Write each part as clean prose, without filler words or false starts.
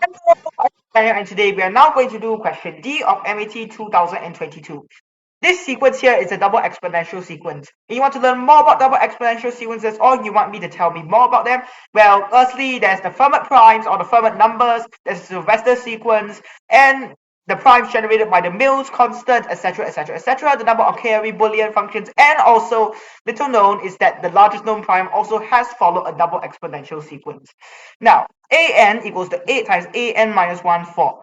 Hello, I'm Daniel, and today we are now going to do question D of MAT 2022. This sequence here is a double exponential sequence. If you want to learn more about double exponential sequences, or you want me to tell me more about them, well, firstly, there's the Fermat primes or the Fermat numbers, there's the Sylvester sequence, and the primes generated by the Mills constant, etc., etc., etc., the number of Carey Boolean functions, and also, little known is that the largest known prime also has followed a double exponential sequence. Now, an equals to 8 times an minus 1, 4.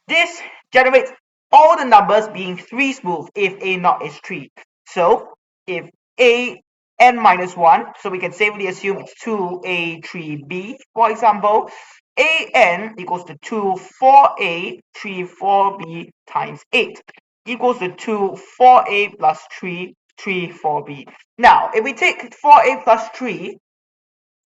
This generates all the numbers being 3 smooth if a naught is 3. So if a n minus 1, so we can safely assume it's 2a3b, for example, an equals to 2 4a 3 4b times 8 equals to 2 4a plus 3 3 4b. Now, if we take 4a plus 3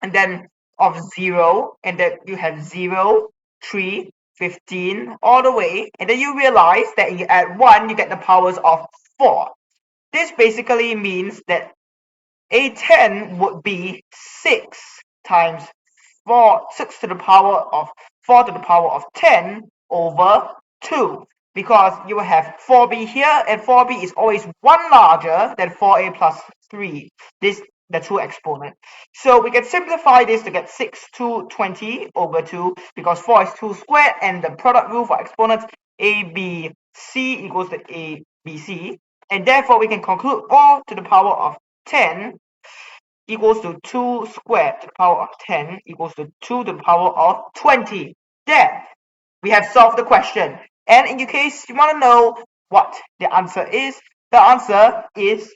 and then of 0, and then you have 0, 3, 15, all the way, and then you realize that you add 1, you get the powers of 4. This basically means that a10 would be 6 times 4, 6 to the power of 4 to the power of 10 over 2, because you will have 4b here, and 4b is always 1 larger than 4a plus 3, this the true exponent. So we can simplify this to get 6 to 20 over 2, because 4 is 2 squared, and the product rule for exponents abc equals to abc, and therefore we can conclude 4 to the power of 10 equals to 2 squared to the power of 10 equals to 2 to the power of 20. There, we have solved the question. And in case you want to know what the answer is, the answer is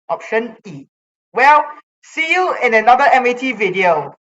option E. Well, see you in another MAT video.